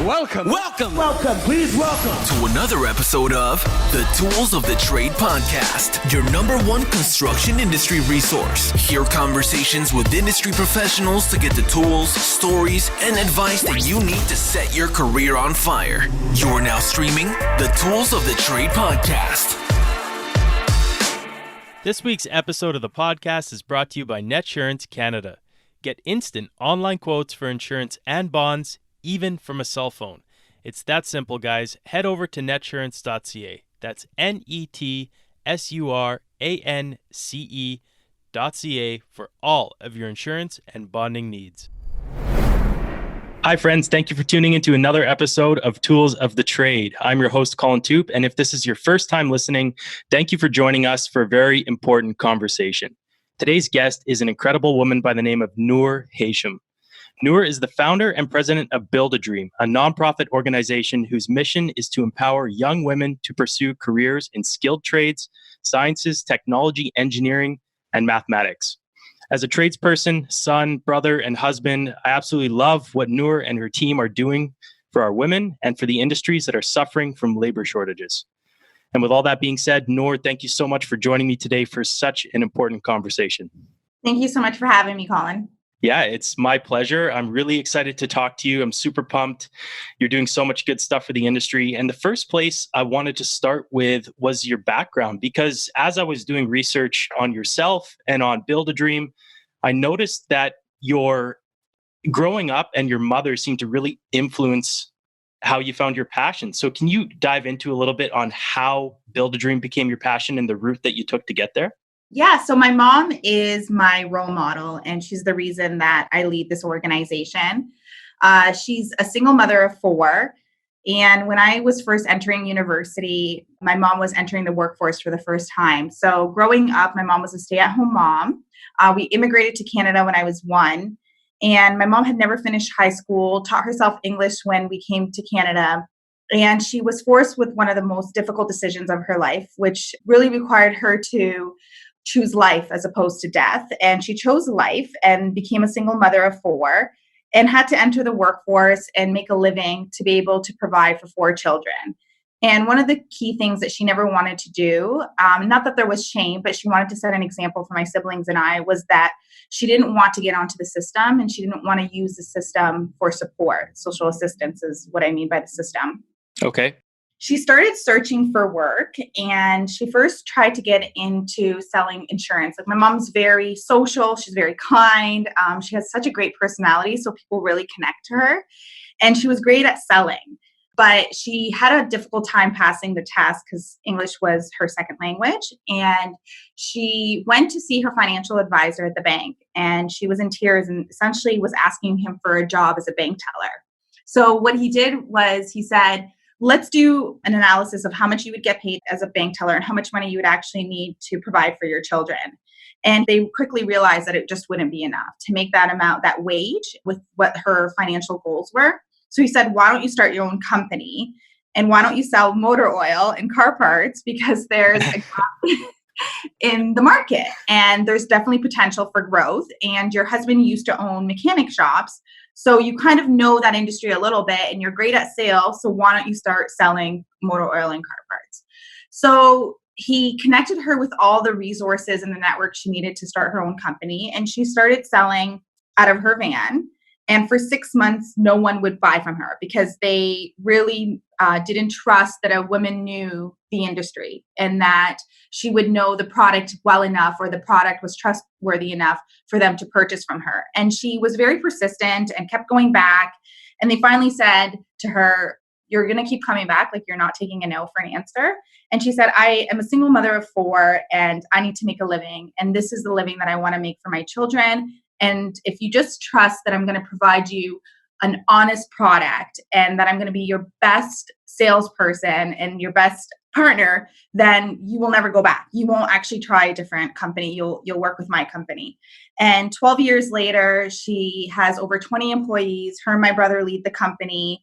Welcome, please welcome to another episode of the Tools of the Trade podcast, your number one construction industry resource. Hear conversations with industry professionals to get the tools, stories, and advice that you need to set your career on fire. You're now streaming the Tools of the Trade podcast. This week's episode of the podcast is brought to you by Netsurance Canada. Get instant online quotes for insurance and bonds, even from a cell phone. It's that simple, guys. Head over to netsurance.ca. That's netsurance.ca for all of your insurance and bonding needs. Hi, friends. Thank you for tuning into another episode of Tools of the Trade. I'm your host, Colin Toop, and if this is your first time listening, thank you for joining us for a very important conversation. Today's guest is an incredible woman by the name of Nour Hachem. Nour is the founder and president of Build a Dream, a nonprofit organization whose mission is to empower young women to pursue careers in skilled trades, sciences, technology, engineering, and mathematics. As a tradesperson, son, brother, and husband, I absolutely love what Nour and her team are doing for our women and for the industries that are suffering from labor shortages. And with all that being said, Nour, thank you so much for joining me today for such an important conversation. Thank you so much for having me, Colin. Yeah, it's my pleasure. I'm really excited to talk to you. I'm super pumped. You're doing so much good stuff for the industry. And the first place I wanted to start with was your background, because as I was doing research on yourself and on Build a Dream, I noticed that your growing up and your mother seemed to really influence how you found your passion. So can you dive into a little bit on how Build a Dream became your passion and the route that you took to get there? Yeah, so my mom is my role model, and she's the reason that I lead this organization. She's a single mother of 4. And when I was first entering university, my mom was entering the workforce for the first time. So growing up, my mom was a stay-at-home mom. We immigrated to Canada when I was 1. And my mom had never finished high school, taught herself English when we came to Canada. And she was forced with one of the most difficult decisions of her life, which really required her to choose life as opposed to death. And she chose life and became a single mother of 4 and had to enter the workforce and make a living to be able to provide for 4 children. And one of the key things that she never wanted to do, not that there was shame, but she wanted to set an example for my siblings and I, was that she didn't want to get onto the system and she didn't want to use the system for support. Social assistance is what I mean by the system. Okay. She started searching for work, and she first tried to get into selling insurance. Like, my mom's very social. She's very kind. She has such a great personality, so people really connect to her. And she was great at selling, but she had a difficult time passing the test because English was her second language. And she went to see her financial advisor at the bank, and she was in tears and essentially was asking him for a job as a bank teller. So what he did was he said, let's do an analysis of how much you would get paid as a bank teller and how much money you would actually need to provide for your children. And they quickly realized that it just wouldn't be enough to make that amount, that wage, with what her financial goals were. So he said, why don't you start your own company? And why don't you sell motor oil and car parts? Because there's a gap in the market and there's definitely potential for growth. And your husband used to own mechanic shops. So you kind of know that industry a little bit and you're great at sales. So why don't you start selling motor oil and car parts? So he connected her with all the resources and the network she needed to start her own company. And she started selling out of her van. And for 6 months, no one would buy from her because they really didn't trust that a woman knew the industry and that she would know the product well enough or the product was trustworthy enough for them to purchase from her. And she was very persistent and kept going back. And they finally said to her, you're going to keep coming back, like you're not taking a no for an answer. And she said, I am a single mother of 4 and I need to make a living. And this is the living that I want to make for my children. And if you just trust that I'm going to provide you an honest product and that I'm going to be your best salesperson and your best partner, then you will never go back. You won't actually try a different company. You'll work with my company. And 12 years later, she has over 20 employees. Her and my brother lead the company.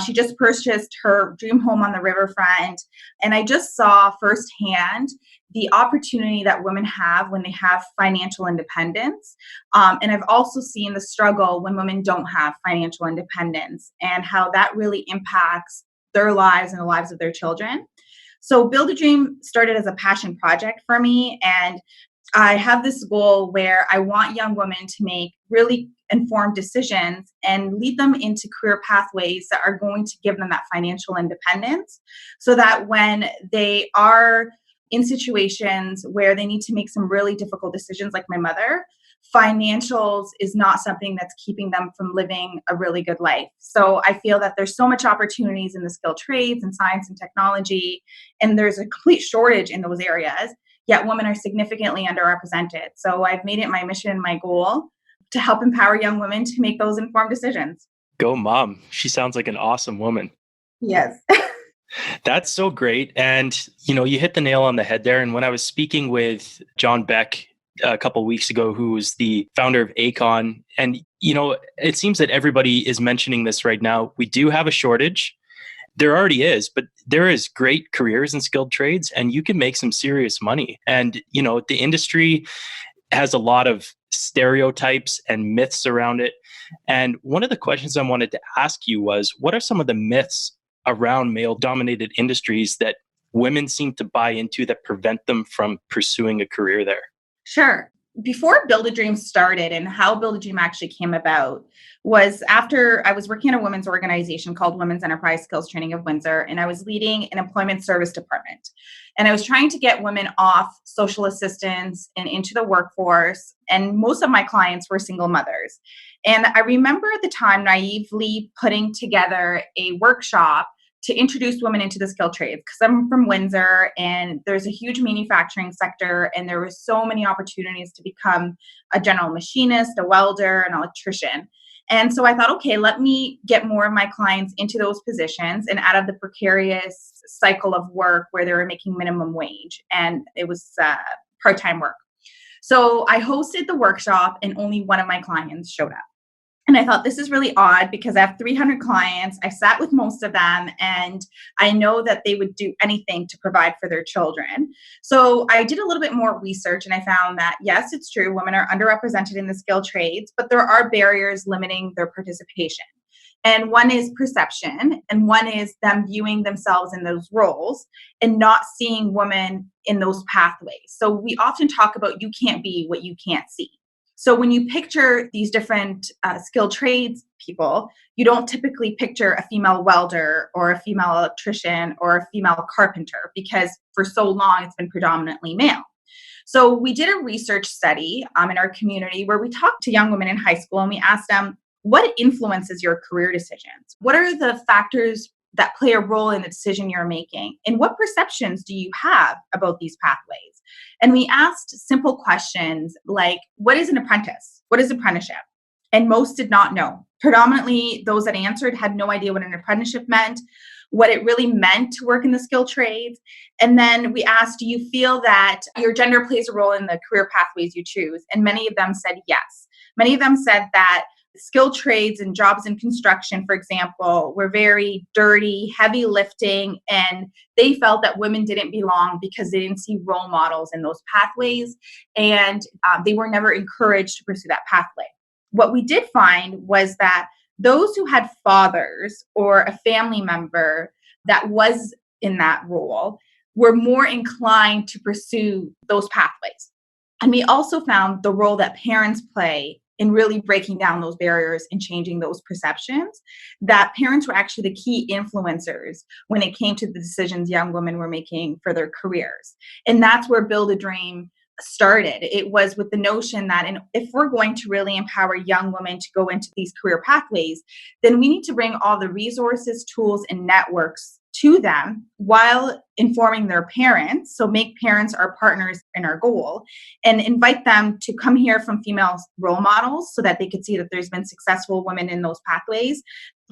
She just purchased her dream home on the riverfront. And I just saw firsthand the opportunity that women have when they have financial independence. And I've also seen the struggle when women don't have financial independence and how that really impacts their lives and the lives of their children. So Build a Dream started as a passion project for me. And I have this goal where I want young women to make really informed decisions and lead them into career pathways that are going to give them that financial independence, so that when they are in situations where they need to make some really difficult decisions, like my mother, financials is not something that's keeping them from living a really good life. So I feel that there's so much opportunities in the skilled trades and science and technology, and there's a complete shortage in those areas, yet women are significantly underrepresented. So I've made it my mission and my goal to help empower young women to make those informed decisions. Go mom. She sounds like an awesome woman. Yes. That's so great. And, you hit the nail on the head there. And when I was speaking with John Beck a couple of weeks ago, who was the founder of ACON, and, it seems that everybody is mentioning this right now. We do have a shortage. There already is, but there is great careers in skilled trades, and you can make some serious money. And, the industry has a lot of stereotypes and myths around it. And one of the questions I wanted to ask you was, what are some of the myths around male-dominated industries that women seem to buy into that prevent them from pursuing a career there? Sure. Before Build a Dream started, and how Build a Dream actually came about was after I was working at a women's organization called Women's Enterprise Skills Training of Windsor, and I was leading an employment service department. And I was trying to get women off social assistance and into the workforce. And most of my clients were single mothers. And I remember at the time naively putting together a workshop to introduce women into the skilled trades, because I'm from Windsor and there's a huge manufacturing sector, and there were so many opportunities to become a general machinist, a welder, an electrician. And so I thought, okay, let me get more of my clients into those positions and out of the precarious cycle of work where they were making minimum wage, and it was part-time work. So I hosted the workshop and only one of my clients showed up. And I thought, this is really odd because I have 300 clients. I sat with most of them, and I know that they would do anything to provide for their children. So I did a little bit more research, and I found that, yes, it's true, women are underrepresented in the skilled trades, but there are barriers limiting their participation. And one is perception, and one is them viewing themselves in those roles and not seeing women in those pathways. So we often talk about you can't be what you can't see. So when you picture these different skilled trades people, you don't typically picture a female welder or a female electrician or a female carpenter, because for so long it's been predominantly male. So we did a research study in our community where we talked to young women in high school, and we asked them, what influences your career decisions? What are the factors that play a role in the decision you're making? And what perceptions do you have about these pathways? And we asked simple questions like, what is an apprentice? What is apprenticeship? And most did not know. Predominantly, those that answered had no idea what an apprenticeship meant, what it really meant to work in the skilled trades. And then we asked, do you feel that your gender plays a role in the career pathways you choose? And many of them said yes. Many of them said that skilled trades and jobs in construction, for example, were very dirty, heavy lifting, and they felt that women didn't belong because they didn't see role models in those pathways, and they were never encouraged to pursue that pathway. What we did find was that those who had fathers or a family member that was in that role were more inclined to pursue those pathways. And we also found the role that parents play in really breaking down those barriers and changing those perceptions, that parents were actually the key influencers when it came to the decisions young women were making for their careers. And that's where Build a Dream started. It was with the notion that if we're going to really empower young women to go into these career pathways, then we need to bring all the resources, tools, and networks to them while informing their parents. So make parents our partners in our goal and invite them to come here from female role models so that they could see that there's been successful women in those pathways.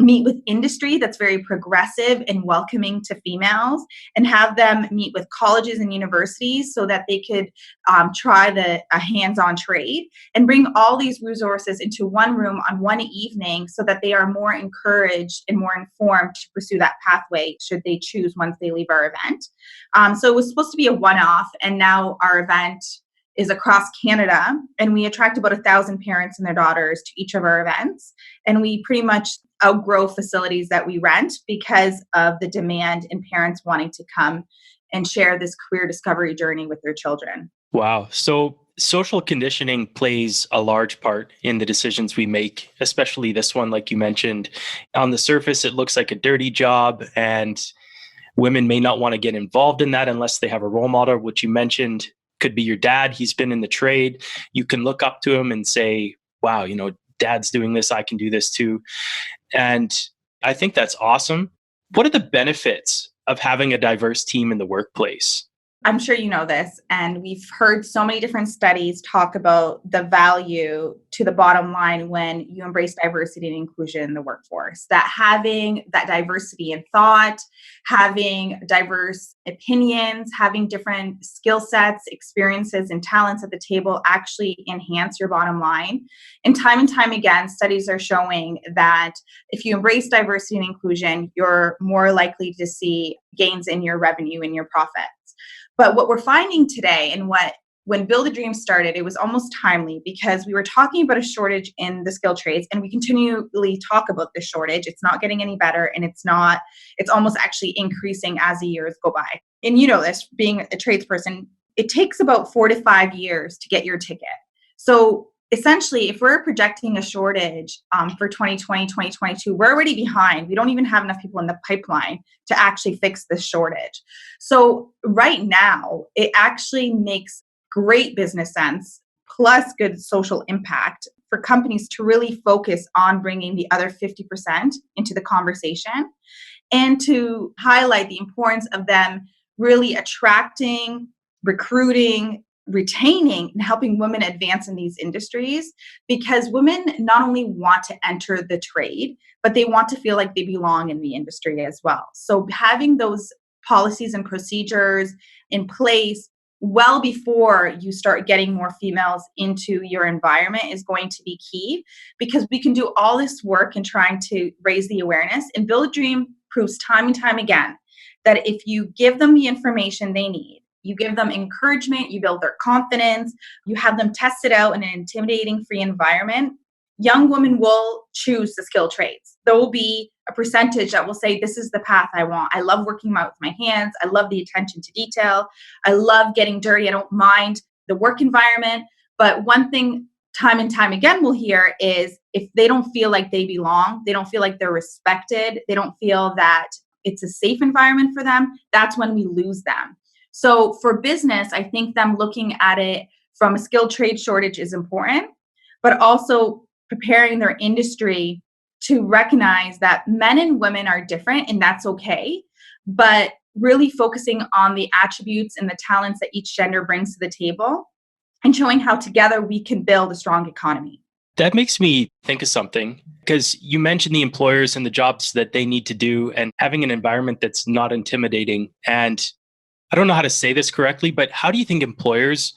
Meet with industry that's very progressive and welcoming to females, and have them meet with colleges and universities so that they could try a hands-on trade, and bring all these resources into one room on one evening so that they are more encouraged and more informed to pursue that pathway should they choose once they leave our event. So it was supposed to be a one-off, and now our event is across Canada, and we attract about 1,000 parents and their daughters to each of our events. And we pretty much outgrow facilities that we rent because of the demand and parents wanting to come and share this career discovery journey with their children. Wow. So social conditioning plays a large part in the decisions we make, especially this one, like you mentioned. On the surface, it looks like a dirty job, and women may not want to get involved in that unless they have a role model, which you mentioned could be your dad. He's been in the trade. You can look up to him and say, wow, dad's doing this, I can do this too. And I think that's awesome. What are the benefits of having a diverse team in the workplace? I'm sure you know this, and we've heard so many different studies talk about the value to the bottom line when you embrace diversity and inclusion in the workforce. That having that diversity in thought, having diverse opinions, having different skill sets, experiences, and talents at the table actually enhance your bottom line. And time again, studies are showing that if you embrace diversity and inclusion, you're more likely to see gains in your revenue and your profits. But what we're finding today, and when Build a Dream started, it was almost timely because we were talking about a shortage in the skilled trades, and we continually talk about this shortage. It's not getting any better, and it's almost actually increasing as the years go by. And you know this, being a tradesperson, it takes about 4 to 5 years to get your ticket. So essentially, if we're projecting a shortage for 2020, 2022, we're already behind. We don't even have enough people in the pipeline to actually fix this shortage. So right now, it actually makes great business sense, plus good social impact, for companies to really focus on bringing the other 50% into the conversation, and to highlight the importance of them really attracting, recruiting, retaining, and helping women advance in these industries, because women not only want to enter the trade, but they want to feel like they belong in the industry as well. So having those policies and procedures in place well before you start getting more females into your environment is going to be key, because we can do all this work in trying to raise the awareness. And Build a Dream proves time and time again that if you give them the information they need, you give them encouragement, you build their confidence, you have them test it out in an intimidating free environment, young women will choose the skilled trades. There will be a percentage that will say, this is the path I want. I love working with my hands. I love the attention to detail. I love getting dirty. I don't mind the work environment. But one thing time and time again we'll hear is if they don't feel like they belong, they don't feel like they're respected, they don't feel that it's a safe environment for them, that's when we lose them. So for business, I think them looking at it from a skilled trade shortage is important, but also preparing their industry to recognize that men and women are different, and that's okay, but really focusing on the attributes and the talents that each gender brings to the table, and showing how together we can build a strong economy. That makes me think of something, because you mentioned the employers and the jobs that they need to do, and having an environment that's not intimidating. And I don't know how to say this correctly, but how do you think employers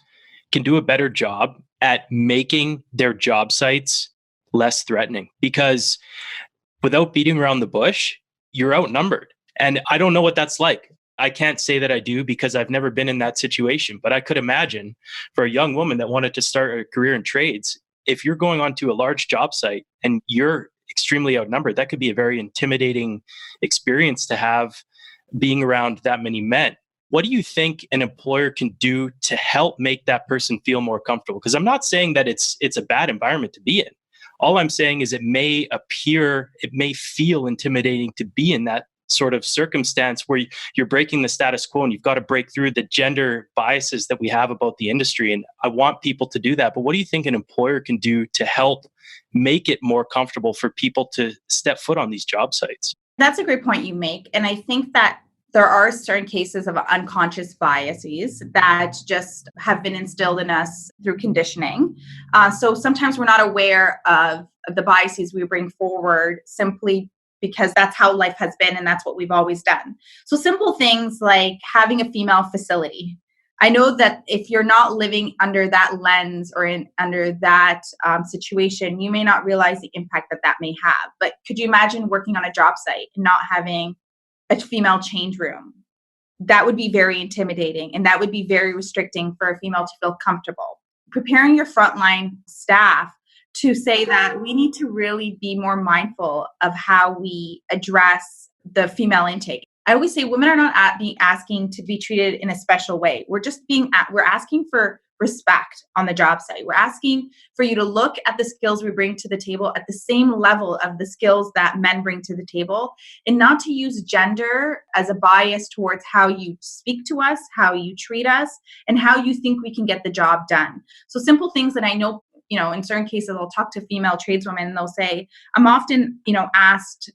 can do a better job at making their job sites less threatening? Because without beating around the bush, you're outnumbered. And I don't know what that's like. I can't say that I do because I've never been in that situation, but I could imagine for a young woman that wanted to start a career in trades, if you're going onto a large job site and you're extremely outnumbered, that could be a very intimidating experience to have, being around that many men. What do you think an employer can do to help make that person feel more comfortable? Because I'm not saying that it's a bad environment to be in. All I'm saying is it may feel intimidating to be in that sort of circumstance where you're breaking the status quo and you've got to break through the gender biases that we have about the industry. And I want people to do that. But what do you think an employer can do to help make it more comfortable for people to step foot on these job sites? That's a great point you make. And I think that There are certain cases of unconscious biases that just have been instilled in us through conditioning. So sometimes we're not aware of the biases we bring forward simply because that's how life has been and that's what we've always done. So simple things like having a female facility. I know that if you're not living under that lens or under that situation, you may not realize the impact that that may have. But could you imagine working on a job site and not having a female change room? That would be very intimidating and that would be very restricting for a female to feel comfortable. Preparing your frontline staff to say that we need to really be more mindful of how we address the female intake. I always say women are not asking to be treated in a special way. We're asking for respect on the job site. We're asking for you to look at the skills we bring to the table at the same level of the skills that men bring to the table, and not to use gender as a bias towards how you speak to us, how you treat us, and how you think we can get the job done. So simple things that I know, in certain cases, I'll talk to female tradeswomen and they'll say, I'm often, asked,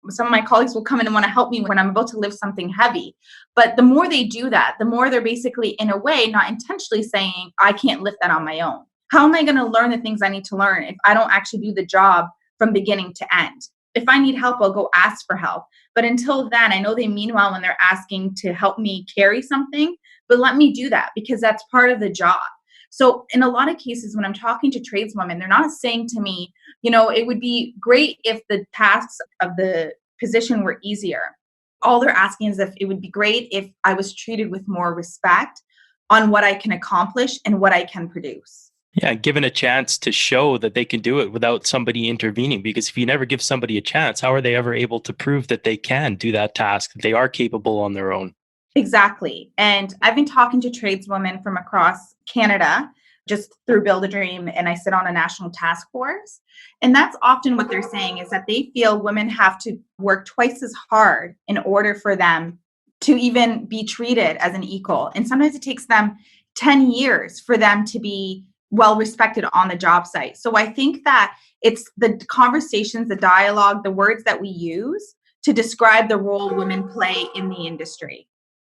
some of my colleagues will come in and want to help me when I'm about to lift something heavy. But the more they do that, the more they're basically, in a way, not intentionally saying, I can't lift that on my own. How am I going to learn the things I need to learn if I don't actually do the job from beginning to end? If I need help, I'll go ask for help. But until then, I know they mean well when they're asking to help me carry something, but let me do that because that's part of the job. So in a lot of cases, when I'm talking to tradeswomen, they're not saying to me, it would be great if the tasks of the position were easier. All they're asking is if it would be great if I was treated with more respect on what I can accomplish and what I can produce. Yeah, given a chance to show that they can do it without somebody intervening. Because if you never give somebody a chance, how are they ever able to prove that they can do that task, that they are capable on their own? Exactly. And I've been talking to tradeswomen from across Canada just through Build a Dream, and I sit on a national task force. And that's often what they're saying is that they feel women have to work twice as hard in order for them to even be treated as an equal. And sometimes it takes them 10 years for them to be well respected on the job site. So I think that it's the conversations, the dialogue, the words that we use to describe the role women play in the industry.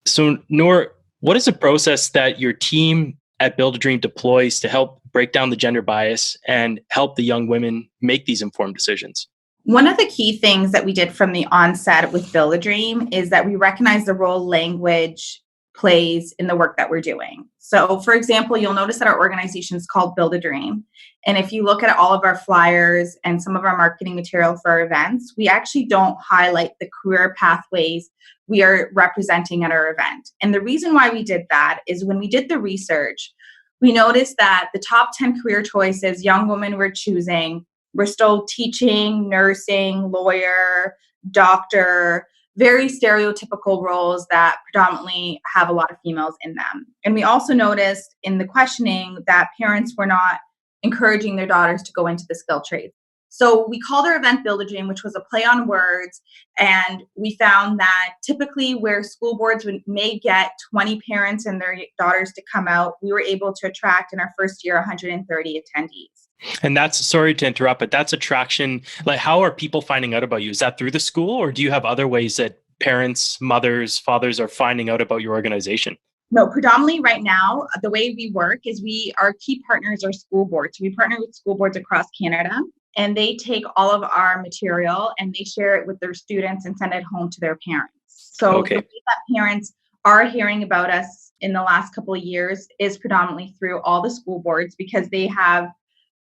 So, Nour, what is the process that your team at Build a Dream deploys to help break down the gender bias and help the young women make these informed decisions? One of the key things that we did from the onset with Build a Dream is that we recognize the role language plays in the work that we're doing. So, for example, you'll notice that our organization is called Build a Dream. And if you look at all of our flyers and some of our marketing material for our events, we actually don't highlight the career pathways we are representing at our event. And the reason why we did that is when we did the research, we noticed that the top 10 career choices young women were choosing were still teaching, nursing, lawyer, doctor, very stereotypical roles that predominantly have a lot of females in them. And we also noticed in the questioning that parents were not encouraging their daughters to go into the skilled trades. So we called our event Build a Dream, which was a play on words. And we found that typically where school boards may get 20 parents and their daughters to come out, we were able to attract in our first year 130 attendees. And that's, sorry to interrupt, but that's attraction. Like, how are people finding out about you? Is that through the school, or do you have other ways that parents, mothers, fathers are finding out about your organization? No, predominantly right now, the way we work is our key partners are school boards. We partner with school boards across Canada, and they take all of our material and they share it with their students and send it home to their parents. So Okay. The way that parents are hearing about us in the last couple of years is predominantly through all the school boards, because they have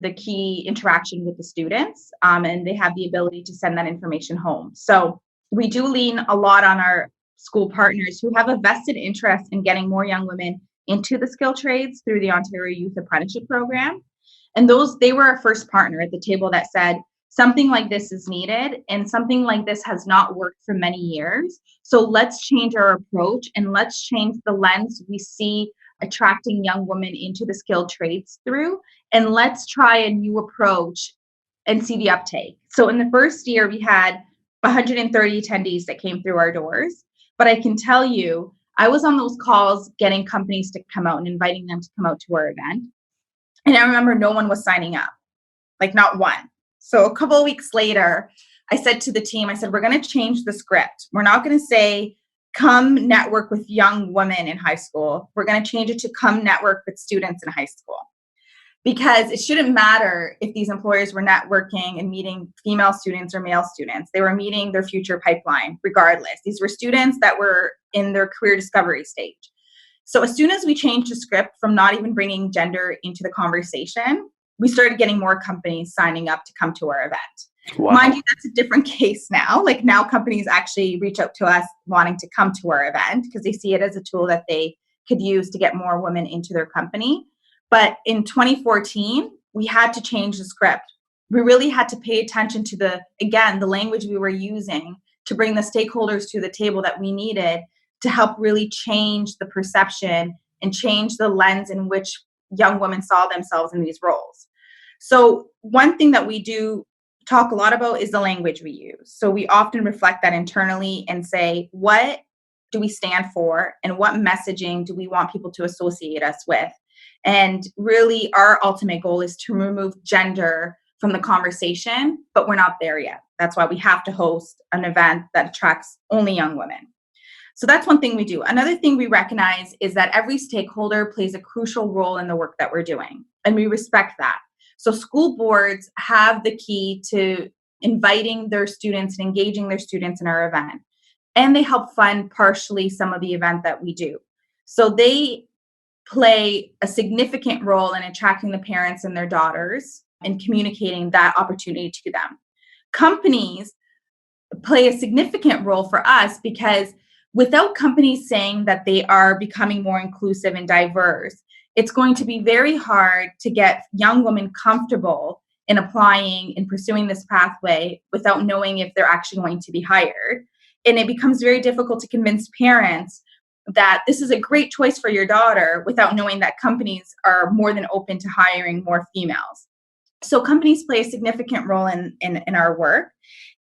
the key interaction with the students, and they have the ability to send that information home. So we do lean a lot on our school partners who have a vested interest in getting more young women into the skilled trades through the Ontario Youth Apprenticeship Program. And they were our first partner at the table that said, something like this is needed and something like this has not worked for many years. So let's change our approach and let's change the lens we see attracting young women into the skilled trades through. And let's try a new approach and see the uptake. So in the first year, we had 130 attendees that came through our doors. But I can tell you, I was on those calls getting companies to come out and inviting them to come out to our event. And I remember no one was signing up, like not one. So a couple of weeks later, I said to the team, I said, we're going to change the script. We're not going to say come network with young women in high school. We're going to change it to come network with students in high school. Because it shouldn't matter if these employers were networking and meeting female students or male students. They were meeting their future pipeline regardless. These were students that were in their career discovery stage. So as soon as we changed the script from not even bringing gender into the conversation, we started getting more companies signing up to come to our event. Wow. Mind you, that's a different case now. Like now companies actually reach out to us wanting to come to our event because they see it as a tool that they could use to get more women into their company. But in 2014, we had to change the script. We really had to pay attention to the language we were using to bring the stakeholders to the table that we needed to help really change the perception and change the lens in which young women saw themselves in these roles. So one thing that we do talk a lot about is the language we use. So we often reflect that internally and say, what do we stand for and what messaging do we want people to associate us with? And really, our ultimate goal is to remove gender from the conversation, but we're not there yet. That's why we have to host an event that attracts only young women. So that's one thing we do. Another thing we recognize is that every stakeholder plays a crucial role in the work that we're doing, and we respect that. So school boards have the key to inviting their students and engaging their students in our event, and they help fund partially some of the event that we do. So they play a significant role in attracting the parents and their daughters and communicating that opportunity to them. Companies play a significant role for us because without companies saying that they are becoming more inclusive and diverse, it's going to be very hard to get young women comfortable in applying and pursuing this pathway without knowing if they're actually going to be hired. And it becomes very difficult to convince parents that this is a great choice for your daughter without knowing that companies are more than open to hiring more females. So companies play a significant role in our work.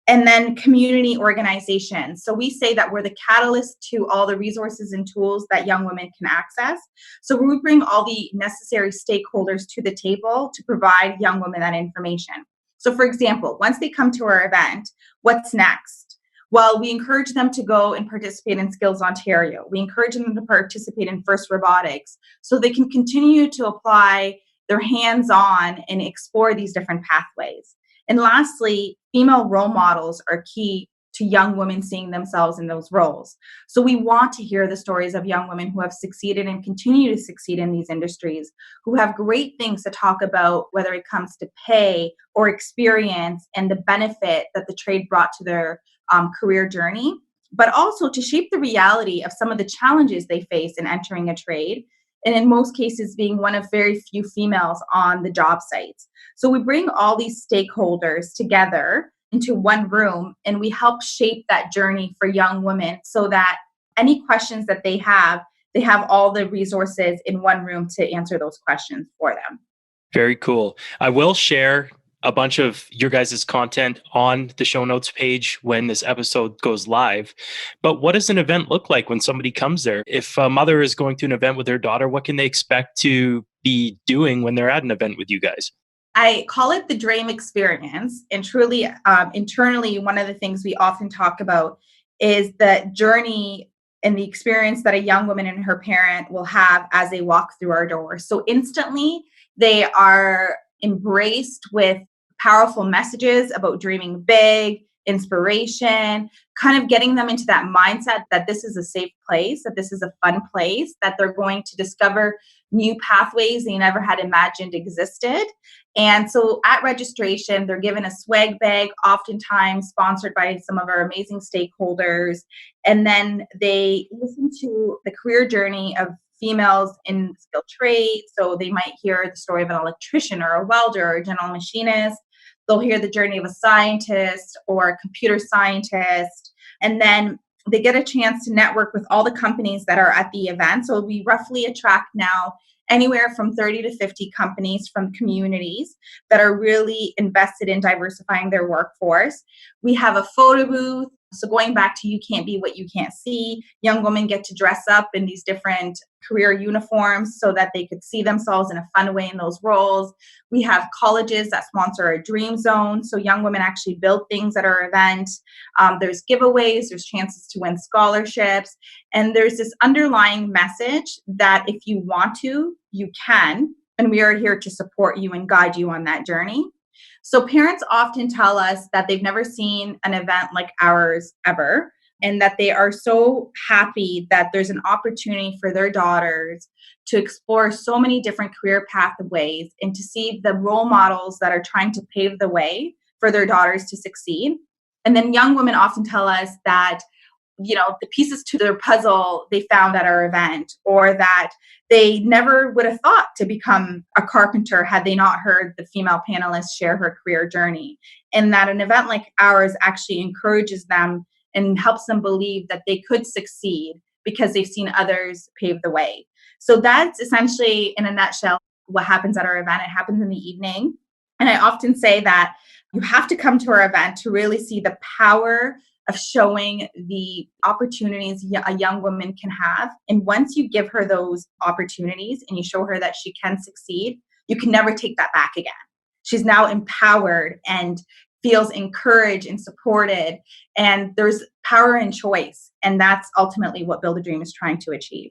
And then community organizations. So we say that we're the catalyst to all the resources and tools that young women can access. So we bring all the necessary stakeholders to the table to provide young women that information. So for example, once they come to our event, what's next? Well, we encourage them to go and participate in Skills Ontario. We encourage them to participate in First Robotics so they can continue to apply their hands-on and explore these different pathways. And lastly, female role models are key to young women seeing themselves in those roles. So we want to hear the stories of young women who have succeeded and continue to succeed in these industries, who have great things to talk about, whether it comes to pay or experience and the benefit that the trade brought to their career journey, but also to shape the reality of some of the challenges they face in entering a trade. And in most cases, being one of very few females on the job sites. So we bring all these stakeholders together into one room and we help shape that journey for young women so that any questions that they have all the resources in one room to answer those questions for them. Very cool. I will share a bunch of your guys' content on the show notes page when this episode goes live. But what does an event look like when somebody comes there? If a mother is going to an event with their daughter, what can they expect to be doing when they're at an event with you guys? I call it the dream experience. And truly, internally, one of the things we often talk about is the journey and the experience that a young woman and her parent will have as they walk through our doors. So instantly, they are embraced with powerful messages about dreaming big, inspiration, kind of getting them into that mindset that this is a safe place, that this is a fun place, that they're going to discover new pathways they never had imagined existed. And so at registration, they're given a swag bag, oftentimes sponsored by some of our amazing stakeholders. And then they listen to the career journey of females in skilled trades. So they might hear the story of an electrician or a welder or a general machinist. They'll hear the journey of a scientist or a computer scientist. And then they get a chance to network with all the companies that are at the event. So we roughly attract now anywhere from 30 to 50 companies from communities that are really invested in diversifying their workforce. We have a photo booth. So going back to you can't be what you can't see, young women get to dress up in these different career uniforms so that they could see themselves in a fun way in those roles. We have colleges that sponsor a dream zone. So young women actually build things at our event. There's giveaways, there's chances to win scholarships. And there's this underlying message that if you want to, you can. And we are here to support you and guide you on that journey. So parents often tell us that they've never seen an event like ours ever, and that they are so happy that there's an opportunity for their daughters to explore so many different career pathways and to see the role models that are trying to pave the way for their daughters to succeed. And then young women often tell us that the pieces to their puzzle they found at our event, or that they never would have thought to become a carpenter had they not heard the female panelists share her career journey. And that an event like ours actually encourages them and helps them believe that they could succeed because they've seen others pave the way. So that's essentially, in a nutshell, what happens at our event. It happens in the evening. And I often say that you have to come to our event to really see the power of showing the opportunities a young woman can have. And once you give her those opportunities and you show her that she can succeed, you can never take that back again. She's now empowered and feels encouraged and supported. And there's power in choice. And that's ultimately what Build a Dream is trying to achieve.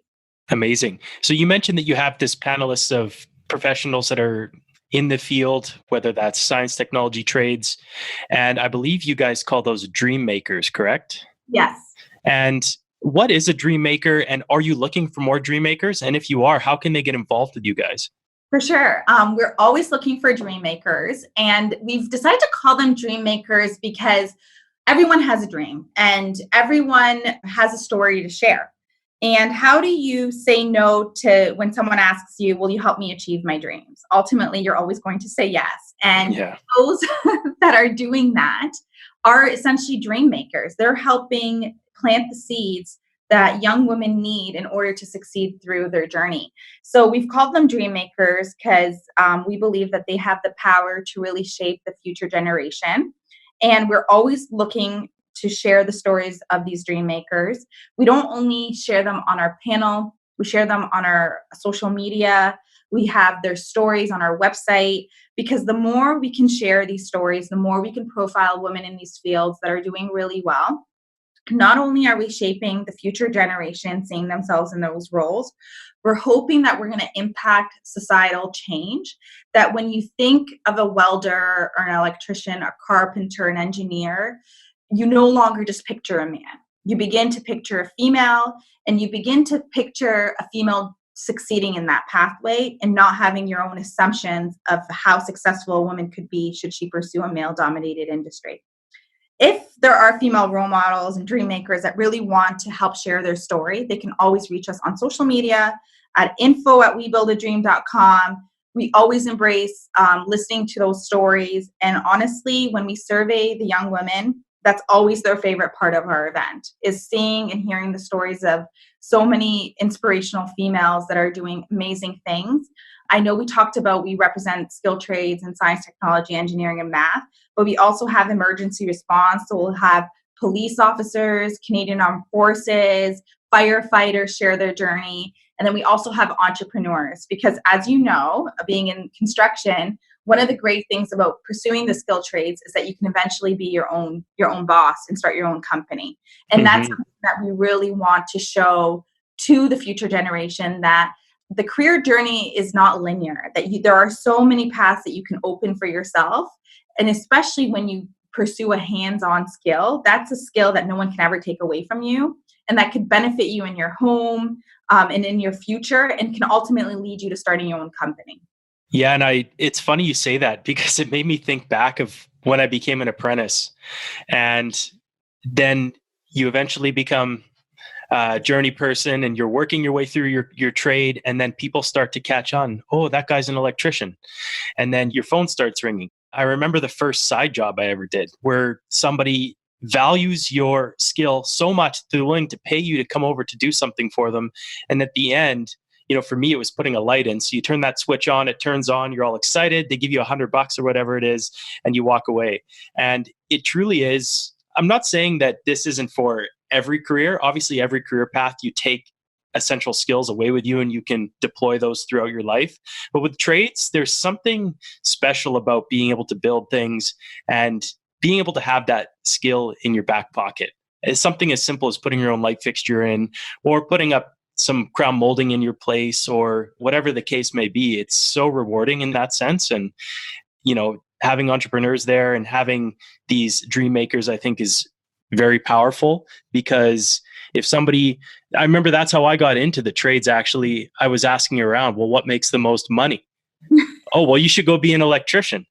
Amazing. So you mentioned that you have this panelist of professionals that are in the field, whether that's science, technology, trades. And I believe you guys call those dream makers, correct? Yes. And what is a dream maker? And are you looking for more dream makers? And if you are, how can they get involved with you guys? For sure. We're always looking for dream makers. And we've decided to call them dream makers because everyone has a dream and everyone has a story to share. And how do you say no to when someone asks you, will you help me achieve my dreams? Ultimately, you're always going to say yes. And those that are doing that are essentially dream makers. They're helping plant the seeds that young women need in order to succeed through their journey. So we've called them dream makers because we believe that they have the power to really shape the future generation. And we're always looking to share the stories of these dream makers. We don't only share them on our panel, we share them on our social media. We have their stories on our website, because the more we can share these stories, the more we can profile women in these fields that are doing really well. Not only are we shaping the future generation, seeing themselves in those roles, we're hoping that we're going to impact societal change. That when you think of a welder or an electrician, a carpenter, an engineer, you no longer just picture a man. You begin to picture a female, and you begin to picture a female succeeding in that pathway and not having your own assumptions of how successful a woman could be should she pursue a male-dominated industry. If there are female role models and dream makers that really want to help share their story, they can always reach us on social media at info@webuildadream.com. We always embrace listening to those stories. And honestly, when we survey the young women, that's always their favorite part of our event, is seeing and hearing the stories of so many inspirational females that are doing amazing things. I know we talked about we represent skilled trades in science, technology, engineering, and math, but we also have emergency response. So we'll have police officers, Canadian Armed Forces, firefighters share their journey. And then we also have entrepreneurs, because as you know, being in construction, one of the great things about pursuing the skilled trades is that you can eventually be your own boss and start your own company. And that's something that we really want to show to the future generation, that the career journey is not linear, that there are so many paths that you can open for yourself. And especially when you pursue a hands-on skill, that's a skill that no one can ever take away from you, and that could benefit you in your home and in your future, and can ultimately lead you to starting your own company. Yeah, and it's funny you say that, because it made me think back of when I became an apprentice, and then you eventually become a journey person and you're working your way through your trade, and then people start to catch on. Oh, that guy's an electrician. And then your phone starts ringing. I remember the first side job I ever did, where somebody values your skill so much they're willing to pay you to come over to do something for them. And at the end, for me, it was putting a light in. So you turn that switch on, it turns on, you're all excited. They give you $100 or whatever it is, and you walk away. And it truly is I'm not saying that this isn't for every career. Obviously, every career path, you take essential skills away with you and you can deploy those throughout your life. But with trades, there's something special about being able to build things and being able to have that skill in your back pocket. It's something as simple as putting your own light fixture in or putting up some crown molding in your place or whatever the case may be. It's so rewarding in that sense. And, having entrepreneurs there and having these dream makers, I think is very powerful because I remember that's how I got into the trades. Actually, I was asking around, well, what makes the most money? Oh, well, you should go be an electrician.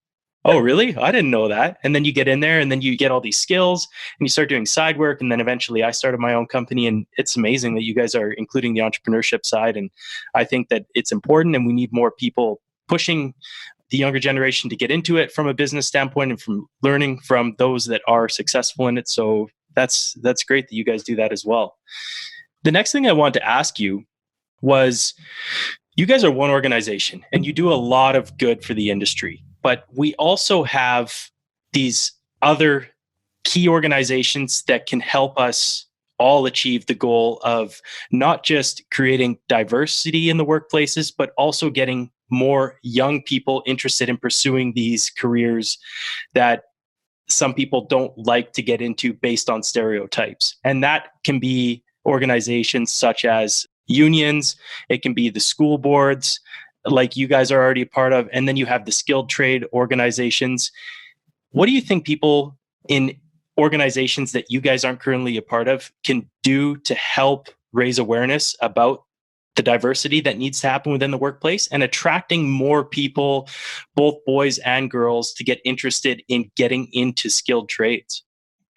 Oh, really? I didn't know that. And then you get in there and then you get all these skills and you start doing side work. And then eventually I started my own company, and it's amazing that you guys are including the entrepreneurship side. And I think that it's important and we need more people pushing the younger generation to get into it from a business standpoint and from learning from those that are successful in it. So that's great that you guys do that as well. The next thing I wanted to ask you was, you guys are one organization and you do a lot of good for the industry, but we also have these other key organizations that can help us all achieve the goal of not just creating diversity in the workplaces, but also getting more young people interested in pursuing these careers that some people don't like to get into based on stereotypes. And that can be organizations such as unions, it can be the school boards, like you guys are already a part of, and then you have the skilled trade organizations. What do you think people in organizations that you guys aren't currently a part of can do to help raise awareness about the diversity that needs to happen within the workplace and attracting more people, both boys and girls, to get interested in getting into skilled trades?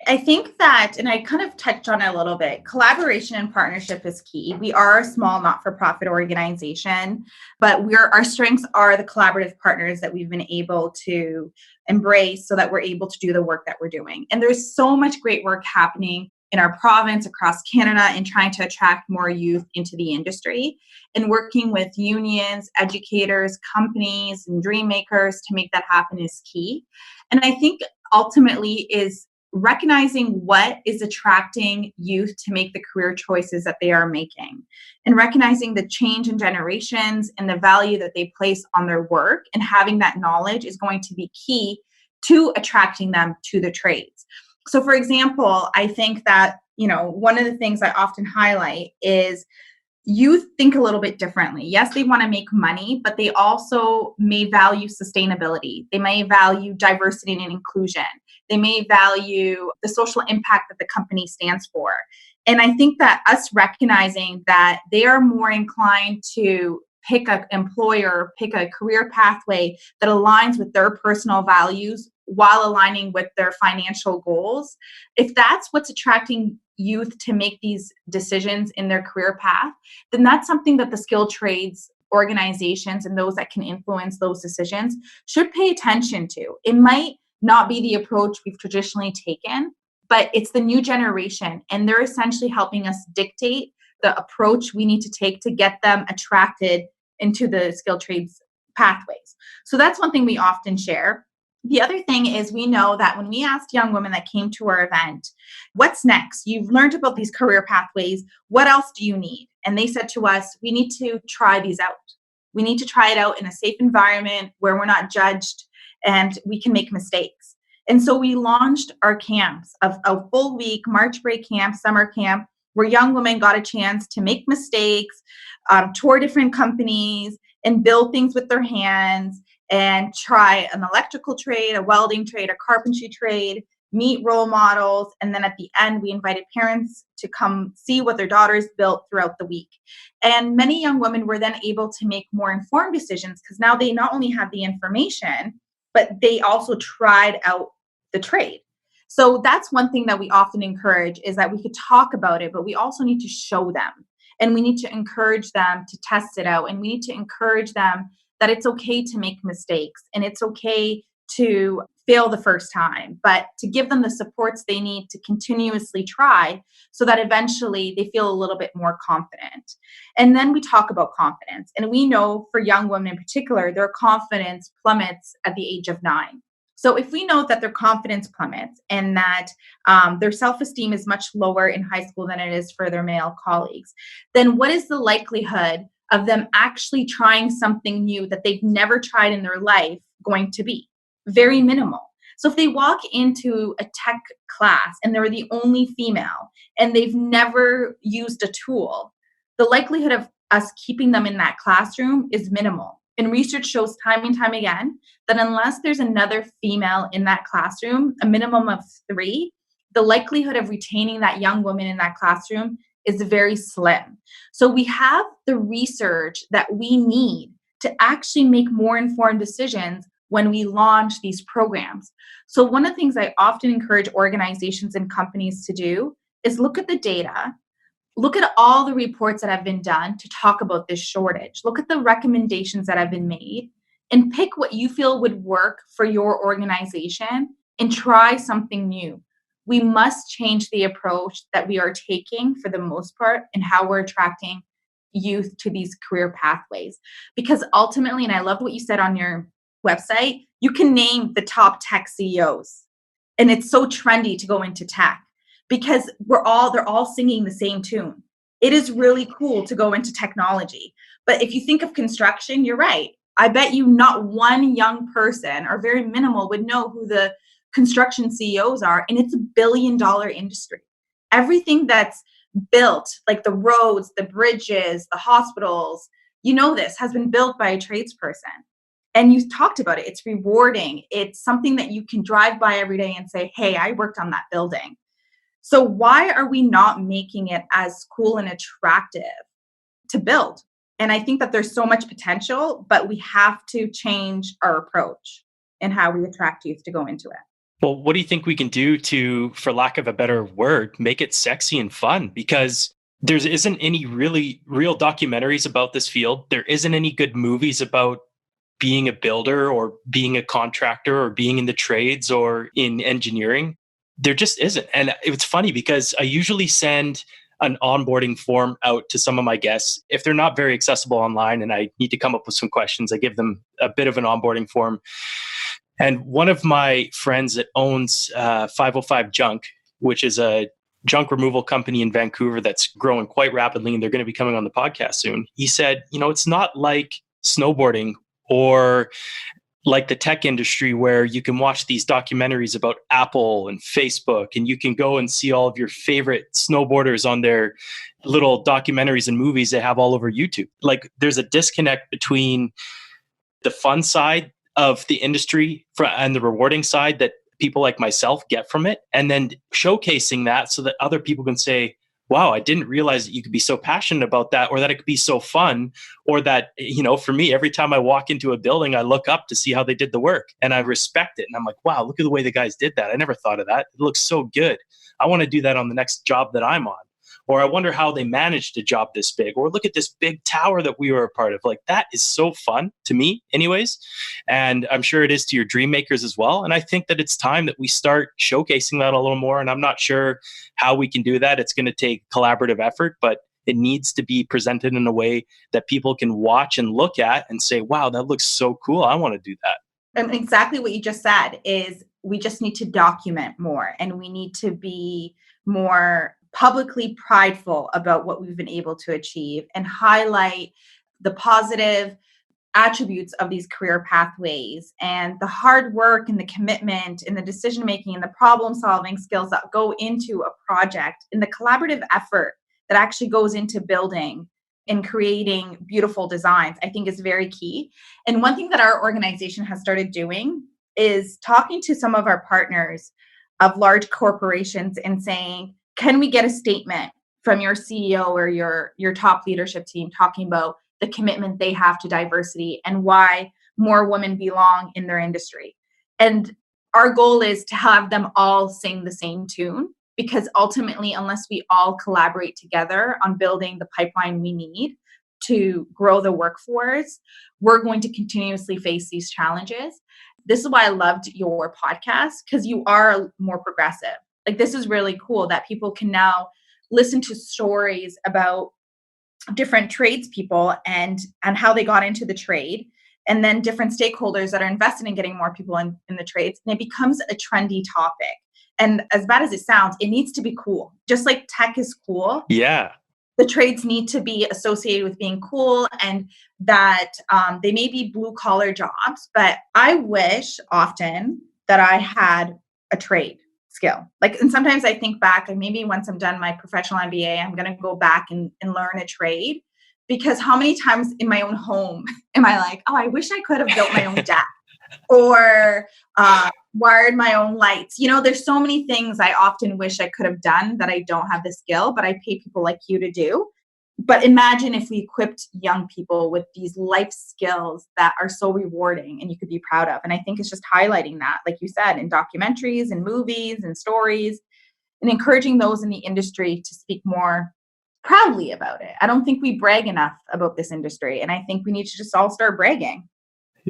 I think that, and I kind of touched on it a little bit, collaboration and partnership is key. We are a small not-for-profit organization, but our strengths are the collaborative partners that we've been able to embrace so that we're able to do the work that we're doing. And there's so much great work happening in our province, across Canada, in trying to attract more youth into the industry and working with unions, educators, companies, and dream makers to make that happen is key. And I think ultimately is recognizing what is attracting youth to make the career choices that they are making, and recognizing the change in generations and the value that they place on their work, and having that knowledge is going to be key to attracting them to the trades. So for example, I think that, one of the things I often highlight is youth think a little bit differently. Yes, they want to make money, but they also may value sustainability. They may value diversity and inclusion. They may value the social impact that the company stands for. And I think that us recognizing that they are more inclined to pick an employer, pick a career pathway that aligns with their personal values while aligning with their financial goals. If that's what's attracting youth to make these decisions in their career path, then that's something that the skilled trades organizations and those that can influence those decisions should pay attention to. It might not be the approach we've traditionally taken, but it's the new generation, and they're essentially helping us dictate the approach we need to take to get them attracted into the skilled trades pathways. So that's one thing we often share. The other thing is we know that when we asked young women that came to our event, what's next? You've learned about these career pathways. What else do you need? And they said to us, we need to try these out. We need to try it out in a safe environment where we're not judged and we can make mistakes. And so we launched our camps of a full week, March break camp, summer camp, where young women got a chance to make mistakes, tour different companies, and build things with their hands, and try an electrical trade, a welding trade, a carpentry trade, meet role models. And then at the end, we invited parents to come see what their daughters built throughout the week. And many young women were then able to make more informed decisions because now they not only had the information, but they also tried out the trade. So that's one thing that we often encourage, is that we could talk about it, but we also need to show them. And we need to encourage them to test it out. And we need to encourage them that it's okay to make mistakes and it's okay to fail the first time, but to give them the supports they need to continuously try so that eventually they feel a little bit more confident. And then we talk about confidence. And we know for young women in particular, their confidence plummets at the age of 9. So if we know that their confidence plummets and that their self-esteem is much lower in high school than it is for their male colleagues, then what is the likelihood of them actually trying something new that they've never tried in their life going to be? Very minimal. So if they walk into a tech class and they're the only female and they've never used a tool, the likelihood of us keeping them in that classroom is minimal. And research shows time and time again that unless there's another female in that classroom, a minimum of 3, the likelihood of retaining that young woman in that classroom is very slim. So we have the research that we need to actually make more informed decisions when we launch these programs. So one of the things I often encourage organizations and companies to do is look at the data, look at all the reports that have been done to talk about this shortage, look at the recommendations that have been made, and pick what you feel would work for your organization and try something new. We must change the approach that we are taking for the most part and how we're attracting youth to these career pathways. Because ultimately, and I loved what you said on your website, you can name the top tech CEOs. And it's so trendy to go into tech because they're all singing the same tune. It is really cool to go into technology. But if you think of construction, you're right. I bet you not one young person or very minimal would know who the construction CEOs are. And it's $1 billion industry. Everything that's built, like the roads, the bridges, the hospitals, this has been built by a tradesperson. And you talked about it. It's rewarding. It's something that you can drive by every day and say, hey, I worked on that building. So why are we not making it as cool and attractive to build? And I think that there's so much potential, but we have to change our approach and how we attract youth to go into it. Well, what do you think we can do to, for lack of a better word, make it sexy and fun? Because there isn't any really real documentaries about this field. There isn't any good movies about being a builder or being a contractor or being in the trades or in engineering. There just isn't. And it's funny because I usually send an onboarding form out to some of my guests. If they're not very accessible online and I need to come up with some questions, I give them a bit of an onboarding form. And one of my friends that owns 505 Junk, which is a junk removal company in Vancouver that's growing quite rapidly, and they're going to be coming on the podcast soon. He said, it's not like snowboarding or like the tech industry where you can watch these documentaries about Apple and Facebook, and you can go and see all of your favorite snowboarders on their little documentaries and movies they have all over YouTube. Like there's a disconnect between the fun side of the industry and the rewarding side that people like myself get from it, and then showcasing that so that other people can say, wow, I didn't realize that you could be so passionate about that, or that it could be so fun, or that, for me, every time I walk into a building, I look up to see how they did the work and I respect it. And I'm like, wow, look at the way the guys did that. I never thought of that. It looks so good. I want to do that on the next job that I'm on. Or I wonder how they managed a job this big, or look at this big tower that we were a part of. Like that is so fun to me anyways. And I'm sure it is to your dream makers as well. And I think that it's time that we start showcasing that a little more. And I'm not sure how we can do that. It's going to take collaborative effort, but it needs to be presented in a way that people can watch and look at and say, wow, that looks so cool. I want to do that. And exactly what you just said is we just need to document more, and we need to be more publicly prideful about what we've been able to achieve and highlight the positive attributes of these career pathways and the hard work and the commitment and the decision making and the problem solving skills that go into a project and the collaborative effort that actually goes into building and creating beautiful designs, I think is very key. And one thing that our organization has started doing is talking to some of our partners of large corporations and saying, can we get a statement from your CEO or your top leadership team talking about the commitment they have to diversity and why more women belong in their industry? And our goal is to have them all sing the same tune, because ultimately, unless we all collaborate together on building the pipeline we need to grow the workforce, we're going to continuously face these challenges. This is why I loved your podcast, because you are more progressive. Like, this is really cool that people can now listen to stories about different tradespeople and how they got into the trade and then different stakeholders that are invested in getting more people in the trades. And it becomes a trendy topic. And as bad as it sounds, it needs to be cool. Just like tech is cool. Yeah. The trades need to be associated with being cool, and that they may be blue collar jobs, but I wish often that I had a trade skill. And sometimes I think back, and maybe once I'm done my professional MBA, I'm going to go back and learn a trade, because how many times in my own home am I like, oh, I wish I could have built my own deck or wired my own lights. There's so many things I often wish I could have done that I don't have the skill, but I pay people like you to do. But imagine if we equipped young people with these life skills that are so rewarding and you could be proud of. And I think it's just highlighting that, like you said, in documentaries and movies and stories, and encouraging those in the industry to speak more proudly about it. I don't think we brag enough about this industry. And I think we need to just all start bragging.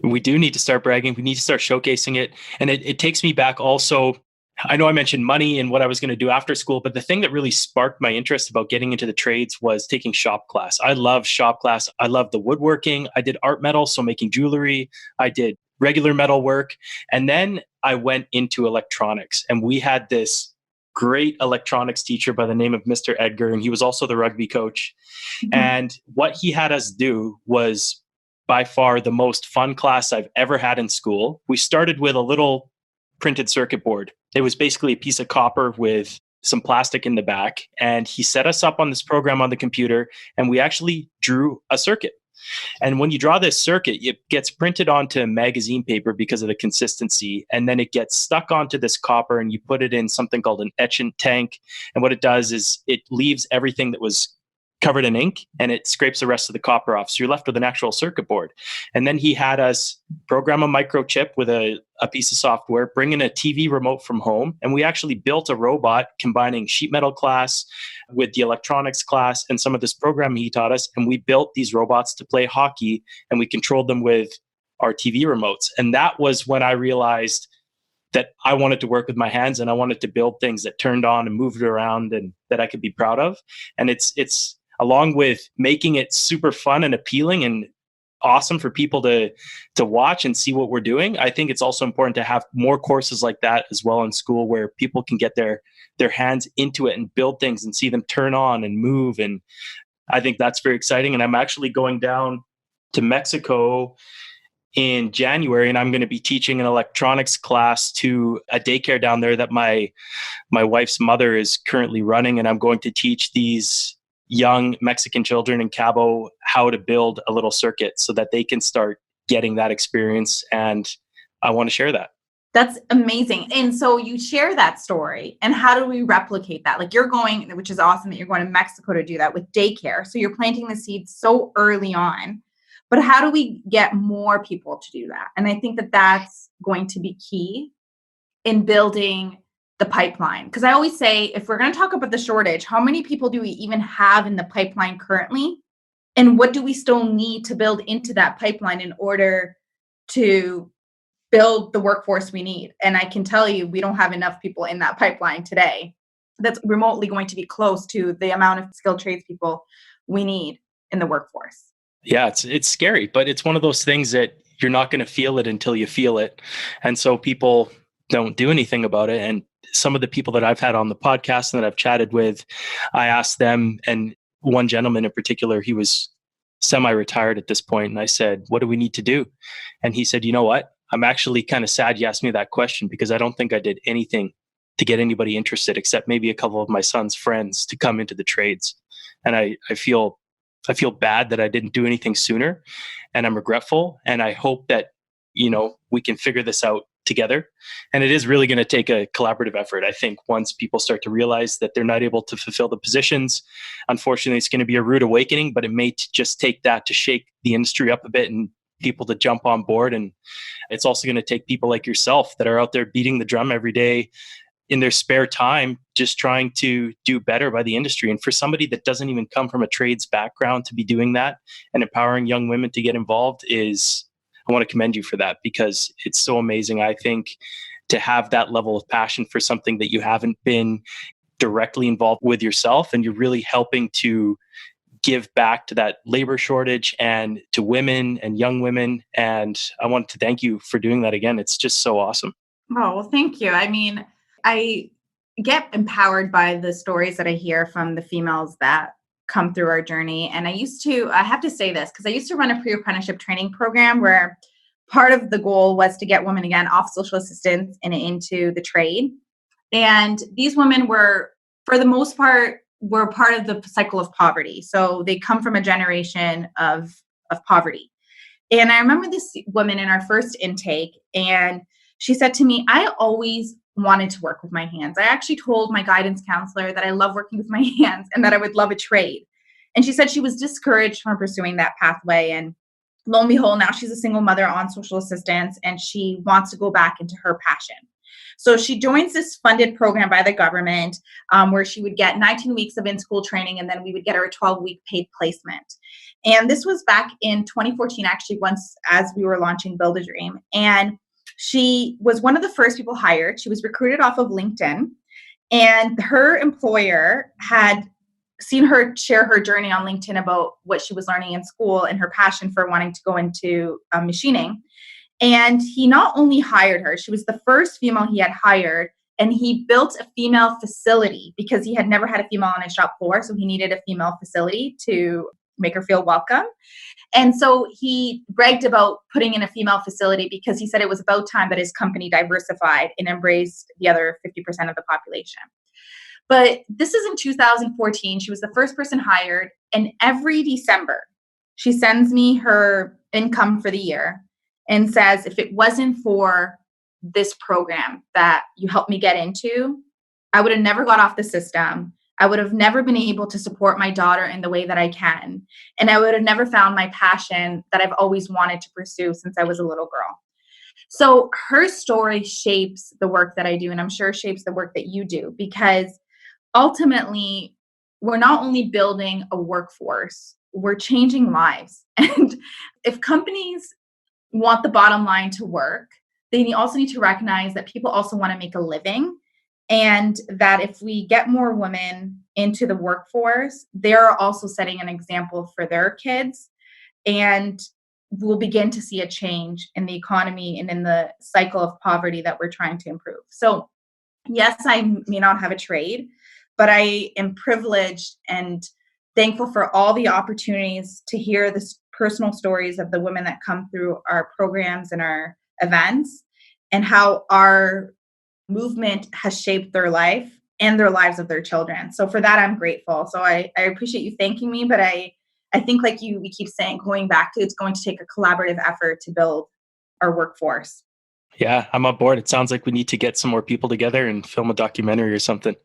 We do need to start bragging. We need to start showcasing it. And it takes me back also. I know I mentioned money and what I was going to do after school, but the thing that really sparked my interest about getting into the trades was taking shop class. I love shop class. I love the woodworking. I did art metal, so making jewelry. I did regular metal work. And then I went into electronics, and we had this great electronics teacher by the name of Mr. Edgar, and he was also the rugby coach. Mm-hmm. And what he had us do was by far the most fun class I've ever had in school. We started with a little printed circuit board. It was basically a piece of copper with some plastic in the back. And he set us up on this program on the computer, and we actually drew a circuit. And when you draw this circuit, it gets printed onto magazine paper because of the consistency. And then it gets stuck onto this copper, and you put it in something called an etchant tank. And what it does is it leaves everything that was covered in ink, and it scrapes the rest of the copper off. So you're left with an actual circuit board. And then he had us program a microchip with a piece of software, bring in a TV remote from home. And we actually built a robot combining sheet metal class with the electronics class and some of this programming he taught us. And we built these robots to play hockey, and we controlled them with our TV remotes. And that was when I realized that I wanted to work with my hands, and I wanted to build things that turned on and moved around and that I could be proud of. And it's along with making it super fun and appealing and awesome for people to watch and see what we're doing. I think it's also important to have more courses like that as well in school, where people can get their hands into it and build things and see them turn on and move. And I think that's very exciting. And I'm actually going down to Mexico in January, and I'm going to be teaching an electronics class to a daycare down there that my wife's mother is currently running. And I'm going to teach these young Mexican children in Cabo how to build a little circuit so that they can start getting that experience. And I want to share that. That's amazing. And so you share that story, and how do we replicate that? Like, you're going, which is awesome that you're going to Mexico to do that with daycare. So you're planting the seeds so early on, but how do we get more people to do that? And I think that that's going to be key in building the pipeline. Because I always say, if we're going to talk about the shortage, how many people do we even have in the pipeline currently? And what do we still need to build into that pipeline in order to build the workforce we need? And I can tell you, we don't have enough people in that pipeline today that's remotely going to be close to the amount of skilled tradespeople we need in the workforce. Yeah, it's scary, but it's one of those things that you're not going to feel it until you feel it. And so people don't do anything about it. And some of the people that I've had on the podcast and that I've chatted with, I asked them, and one gentleman in particular, he was semi-retired at this point, and I said, what do we need to do? And he said, you know what? I'm actually kind of sad you asked me that question, because I don't think I did anything to get anybody interested except maybe a couple of my son's friends to come into the trades. And I feel bad that I didn't do anything sooner, and I'm regretful. And I hope that, we can figure this out together. And it is really going to take a collaborative effort. I think once people start to realize that they're not able to fulfill the positions, unfortunately, it's going to be a rude awakening, but it may just take that to shake the industry up a bit and people to jump on board. And it's also going to take people like yourself that are out there beating the drum every day in their spare time, just trying to do better by the industry. And for somebody that doesn't even come from a trades background to be doing that and empowering young women to get involved I want to commend you for that, because it's so amazing. I think to have that level of passion for something that you haven't been directly involved with yourself, and you're really helping to give back to that labor shortage and to women and young women. And I want to thank you for doing that again. It's just so awesome. Oh, well, thank you. I mean, I get empowered by the stories that I hear from the females that come through our journey. And I have to say this, because I used to run a pre-apprenticeship training program where part of the goal was to get women again off social assistance and into the trade. And these women were, for the most part, were part of the cycle of poverty. So they come from a generation of poverty. And I remember this woman in our first intake, and she said to me, I always wanted to work with my hands. I actually told my guidance counselor that I love working with my hands and that I would love a trade. And she said she was discouraged from pursuing that pathway. And lo and behold, now she's a single mother on social assistance, and she wants to go back into her passion. So she joins this funded program by the government where she would get 19 weeks of in-school training, and then we would get her a 12-week paid placement. And this was back in 2014, actually, once as we were launching Build a Dream. And she was one of the first people hired. She was recruited off of LinkedIn, and her employer had seen her share her journey on LinkedIn about what she was learning in school and her passion for wanting to go into machining. And he not only hired her, she was the first female he had hired, and he built a female facility because he had never had a female on his shop floor. So he needed a female facility to make her feel welcome. And so he bragged about putting in a female facility because he said it was about time that his company diversified and embraced the other 50% of the population. But this is in 2014. She was the first person hired. And every December, she sends me her income for the year and says, if it wasn't for this program that you helped me get into, I would have never got off the system. I would have never been able to support my daughter in the way that I can. And I would have never found my passion that I've always wanted to pursue since I was a little girl. So her story shapes the work that I do, and I'm sure shapes the work that you do, because ultimately, we're not only building a workforce, we're changing lives. And if companies want the bottom line to work, they also need to recognize that people also want to make a living. And that if we get more women into the workforce, they're also setting an example for their kids. And we'll begin to see a change in the economy and in the cycle of poverty that we're trying to improve. So yes, I may not have a trade, but I am privileged and thankful for all the opportunities to hear the personal stories of the women that come through our programs and our events, and how our movement has shaped their life and their lives of their children. So for that, I'm grateful. So I appreciate you thanking me, but I think, like we keep saying, going back to, it's going to take a collaborative effort to build our workforce. Yeah, I'm on board. It sounds like we need to get some more people together and film a documentary or something.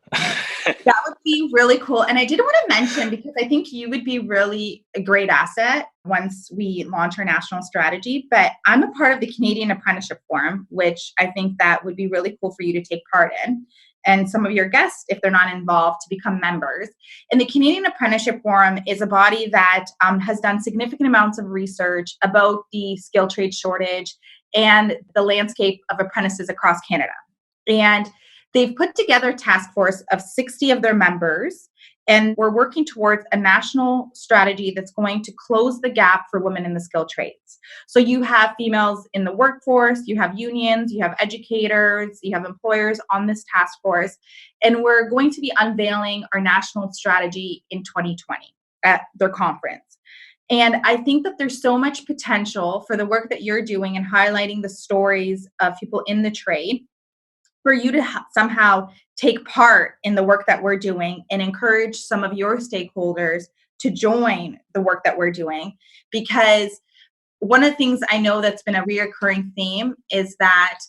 That would be really cool. And I did want to mention, because I think you would be really a great asset once we launch our national strategy, but I'm a part of the Canadian Apprenticeship Forum, which I think that would be really cool for you to take part in. And some of your guests, if they're not involved, to become members. And the Canadian Apprenticeship Forum is a body that has done significant amounts of research about the skill trade shortage and the landscape of apprentices across Canada. And they've put together a task force of 60 of their members, and we're working towards a national strategy that's going to close the gap for women in the skilled trades. So you have females in the workforce, you have unions, you have educators, you have employers on this task force, and we're going to be unveiling our national strategy in 2020 at their conference. And I think that there's so much potential for the work that you're doing and highlighting the stories of people in the trade for you to somehow take part in the work that we're doing and encourage some of your stakeholders to join the work that we're doing. Because one of the things I know that's been a reoccurring theme is that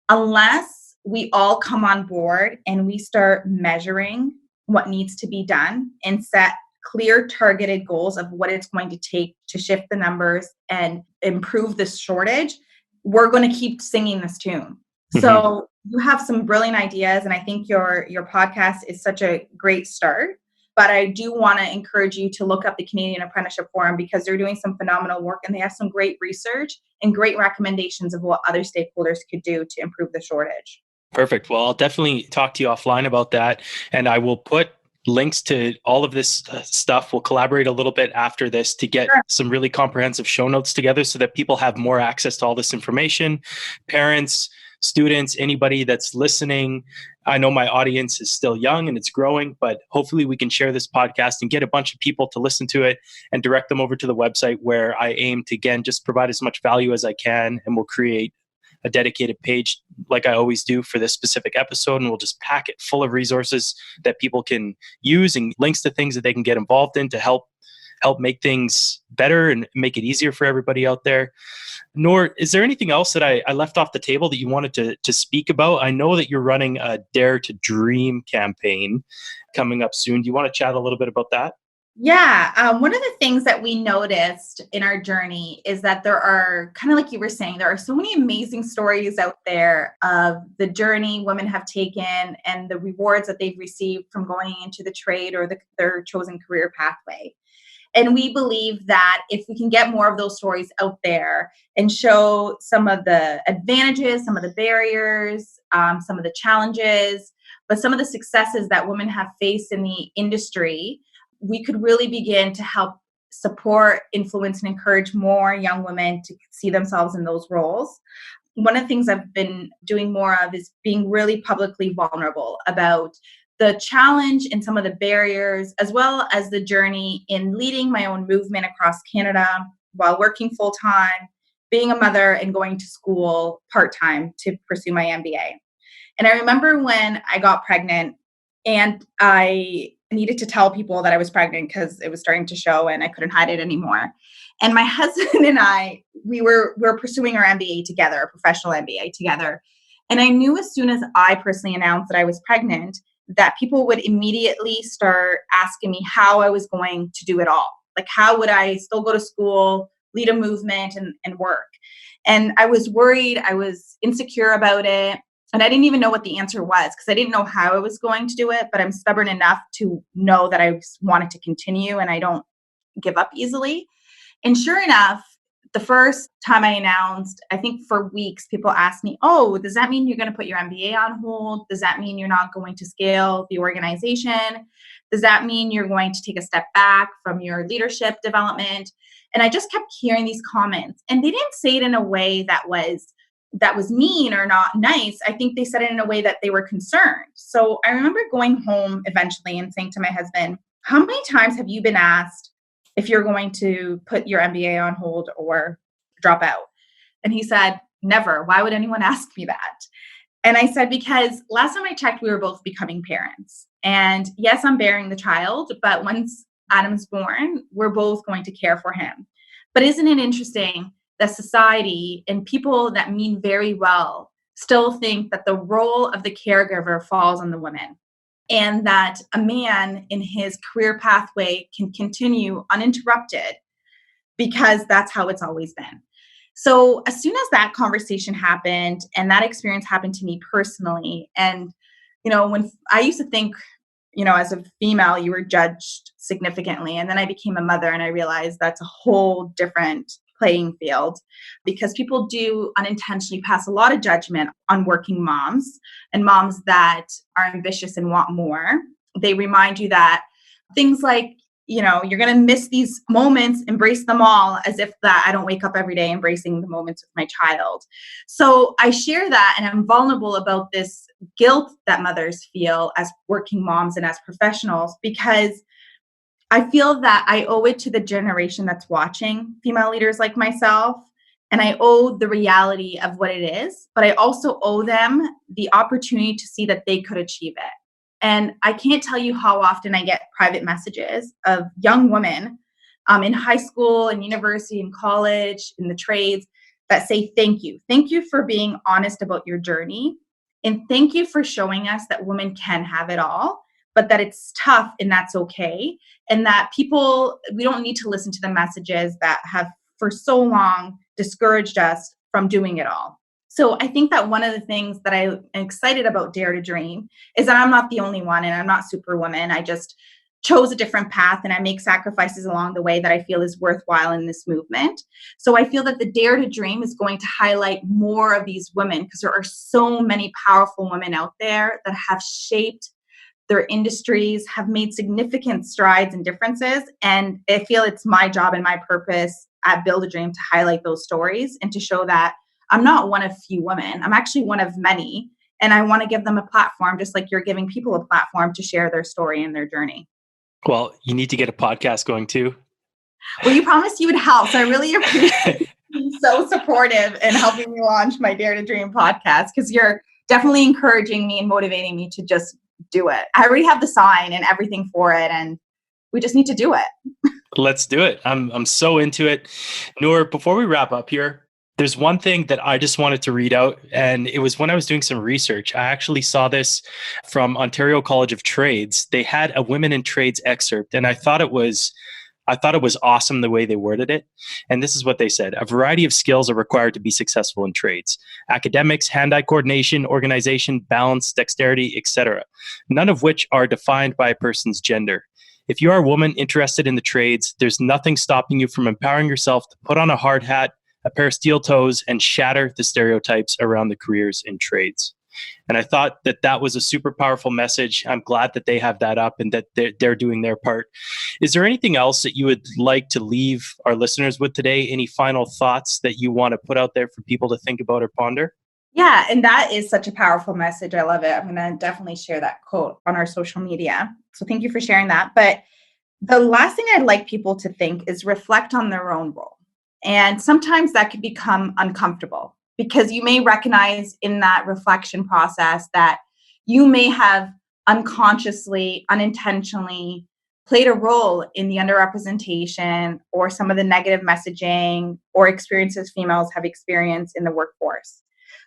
unless we all come on board and we start measuring what needs to be done and set clear targeted goals of what it's going to take to shift the numbers and improve this shortage, we're going to keep singing this tune. Mm-hmm. So you have some brilliant ideas, and I think your podcast is such a great start. But I do want to encourage you to look up the Canadian Apprenticeship Forum, because they're doing some phenomenal work, and they have some great research and great recommendations of what other stakeholders could do to improve the shortage. Perfect. Well, I'll definitely talk to you offline about that, and I will put links to all of this stuff. We'll collaborate a little bit after this to get some really comprehensive show notes together so that people have more access to all this information. Parents, students, anybody that's listening. I know my audience is still young and it's growing, but hopefully we can share this podcast and get a bunch of people to listen to it and direct them over to the website, where I aim to, again, just provide as much value as I can, and we'll create a dedicated page like I always do for this specific episode, and we'll just pack it full of resources that people can use and links to things that they can get involved in to help make things better and make it easier for everybody out there. Nour, is there anything else that I left off the table that you wanted to speak about? I know that you're running a Dare to Dream campaign coming up soon. Do you want to chat a little bit about that? Yeah. One of the things that we noticed in our journey is that there are, kind of like you were saying, there are so many amazing stories out there of the journey women have taken and the rewards that they've received from going into the trade or their chosen career pathway. And we believe that if we can get more of those stories out there and show some of the advantages, some of the barriers, some of the challenges, but some of the successes that women have faced in the industry, we could really begin to help support, influence, and encourage more young women to see themselves in those roles. One of the things I've been doing more of is being really publicly vulnerable about the challenge and some of the barriers, as well as the journey in leading my own movement across Canada while working full-time, being a mother, and going to school part-time to pursue my MBA. And I remember when I got pregnant and I needed to tell people that I was pregnant because it was starting to show and I couldn't hide it anymore. And my husband and I, we were pursuing our MBA together, a professional MBA together. And I knew as soon as I personally announced that I was pregnant, that people would immediately start asking me how I was going to do it all. Like, how would I still go to school, lead a movement, and work? And I was worried. I was insecure about it. And I didn't even know what the answer was because I didn't know how I was going to do it. But I'm stubborn enough to know that I wanted to continue and I don't give up easily. And sure enough, the first time I announced, I think for weeks, people asked me, oh, does that mean you're going to put your MBA on hold? Does that mean you're not going to scale the organization? Does that mean you're going to take a step back from your leadership development? And I just kept hearing these comments, and they didn't say it in a way that was mean or not nice. I think they said it in a way that they were concerned. So I remember going home eventually and saying to my husband, how many times have you been asked if you're going to put your MBA on hold or drop out? And he said, never. Why would anyone ask me that? And I said, because last time I checked, we were both becoming parents. And yes, I'm bearing the child, but once Adam's born, we're both going to care for him. But isn't it interesting that society and people that mean very well still think that the role of the caregiver falls on the women, and that a man in his career pathway can continue uninterrupted because that's how it's always been. So as soon as that conversation happened and that experience happened to me personally, and, when I used to think, as a female, you were judged significantly. And then I became a mother and I realized that's a whole different playing field, because people do unintentionally pass a lot of judgment on working moms and moms that are ambitious and want more. They remind you that things like, you're going to miss these moments, embrace them all, as if that I don't wake up every day embracing the moments with my child. So I share that, and I'm vulnerable about this guilt that mothers feel as working moms and as professionals, because I feel that I owe it to the generation that's watching female leaders like myself, and I owe the reality of what it is, but I also owe them the opportunity to see that they could achieve it. And I can't tell you how often I get private messages of young women in high school and university and college, in the trades, that say, thank you. Thank you for being honest about your journey. And thank you for showing us that women can have it all, but that it's tough and that's okay. And that we don't need to listen to the messages that have for so long discouraged us from doing it all. So I think that one of the things that I'm excited about Dare to Dream is that I'm not the only one, and I'm not Superwoman. I just chose a different path, and I make sacrifices along the way that I feel is worthwhile in this movement. So I feel that the Dare to Dream is going to highlight more of these women, because there are so many powerful women out there that have shaped their industries have made significant strides and differences. And I feel it's my job and my purpose at Build a Dream to highlight those stories and to show that I'm not one of few women. I'm actually one of many. And I want to give them a platform, just like you're giving people a platform to share their story and their journey. Well, you need to get a podcast going too. Well, you promised you would help. So I really appreciate being so supportive and helping me launch my Dare to Dream podcast, because you're definitely encouraging me and motivating me to just do it. I already have the sign and everything for it, and we just need to do it. Let's do it. I'm so into it. Nour, before we wrap up here, there's one thing that I just wanted to read out, and it was when I was doing some research. I actually saw this from Ontario College of Trades. They had a Women in Trades excerpt, and I thought it was awesome the way they worded it. And this is what they said: a variety of skills are required to be successful in trades: academics, hand-eye coordination, organization, balance, dexterity, etc., none of which are defined by a person's gender. If you are a woman interested in the trades, there's nothing stopping you from empowering yourself to put on a hard hat, a pair of steel toes, and shatter the stereotypes around the careers in trades. And I thought that was a super powerful message. I'm glad that they have that up and that they're doing their part. Is there anything else that you would like to leave our listeners with today? Any final thoughts that you want to put out there for people to think about or ponder? Yeah, and that is such a powerful message. I love it. I'm going to definitely share that quote on our social media. So thank you for sharing that. But the last thing I'd like people to think is reflect on their own role. And sometimes that could become uncomfortable, because you may recognize in that reflection process that you may have unconsciously, unintentionally played a role in the underrepresentation or some of the negative messaging or experiences females have experienced in the workforce.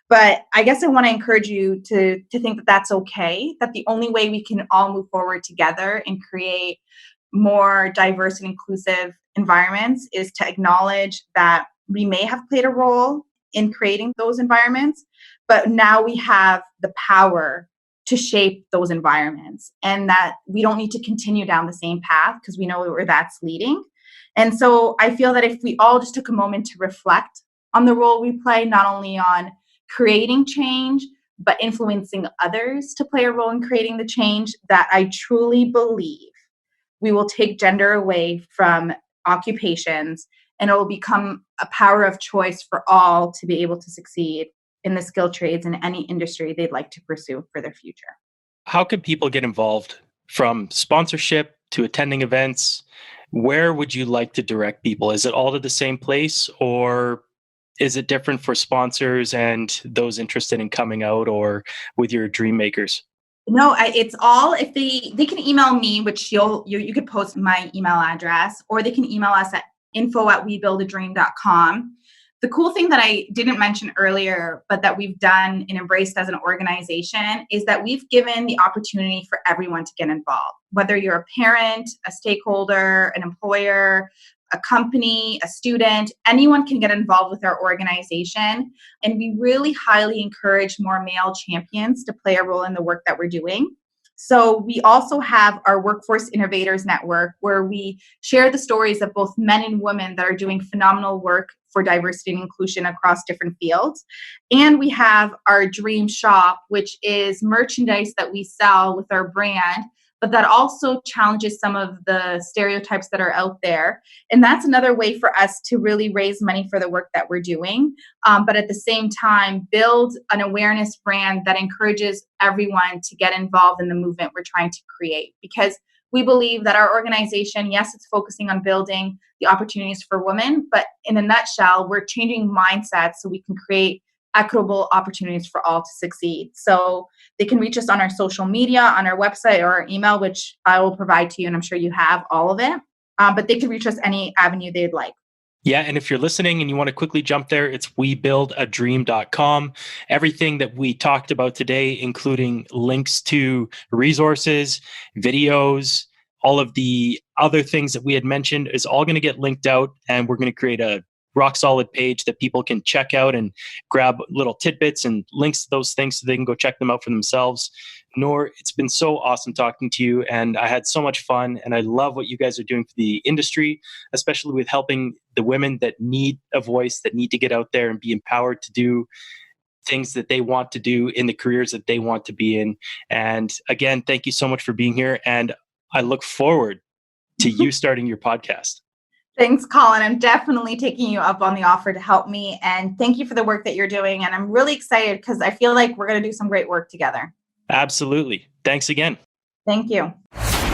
But I guess I want to encourage you to think that that's okay, that the only way we can all move forward together and create more diverse and inclusive environments is to acknowledge that we may have played a role in creating those environments, but now we have the power to shape those environments, and that we don't need to continue down the same path because we know where that's leading. And so I feel that if we all just took a moment to reflect on the role we play, not only on creating change, but influencing others to play a role in creating the change, that I truly believe we will take gender away from occupations, and it will become a power of choice for all to be able to succeed in the skilled trades in any industry they'd like to pursue for their future. How can people get involved, from sponsorship to attending events? Where would you like to direct people? Is it all to the same place, or is it different for sponsors and those interested in coming out, or with your dream makers? No, it's all, if they can email me, which you could post my email address, or they can email us at info@webuildadream.com. The cool thing that I didn't mention earlier, but that we've done and embraced as an organization, is that we've given the opportunity for everyone to get involved. Whether you're a parent, a stakeholder, an employer, a company, a student, anyone can get involved with our organization. And we really highly encourage more male champions to play a role in the work that we're doing. So we also have our Workforce Innovators Network, where we share the stories of both men and women that are doing phenomenal work for diversity and inclusion across different fields. And we have our Dream Shop, which is merchandise that we sell with our brand, but that also challenges some of the stereotypes that are out there. And that's another way for us to really raise money for the work that we're doing, but at the same time, build an awareness brand that encourages everyone to get involved in the movement we're trying to create. Because we believe that our organization, yes, it's focusing on building the opportunities for women, but in a nutshell, we're changing mindsets so we can create equitable opportunities for all to succeed. So they can reach us on our social media, on our website, or our email, which I will provide to you, and I'm sure you have all of it. But they can reach us any avenue they'd like. Yeah, and if you're listening and you want to quickly jump there, it's webuildadream.com. Everything that we talked about today, including links to resources, videos, all of the other things that we had mentioned, is all going to get linked out, and we're going to create a rock solid page that people can check out and grab little tidbits and links to those things so they can go check them out for themselves. Nour, it's been so awesome talking to you, and I had so much fun, and I love what you guys are doing for the industry, especially with helping the women that need a voice, that need to get out there and be empowered to do things that they want to do in the careers that they want to be in. And again, thank you so much for being here. And I look forward to you starting your podcast. Thanks, Colin. I'm definitely taking you up on the offer to help me. And thank you for the work that you're doing. And I'm really excited because I feel like we're going to do some great work together. Absolutely. Thanks again. Thank you.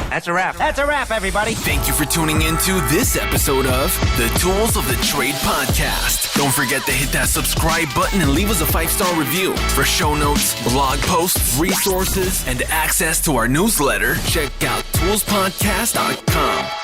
That's a wrap. That's a wrap, everybody. Thank you for tuning into this episode of the Tools of the Trade podcast. Don't forget to hit that subscribe button and leave us a 5-star review. For show notes, blog posts, resources, and access to our newsletter, check out toolspodcast.com.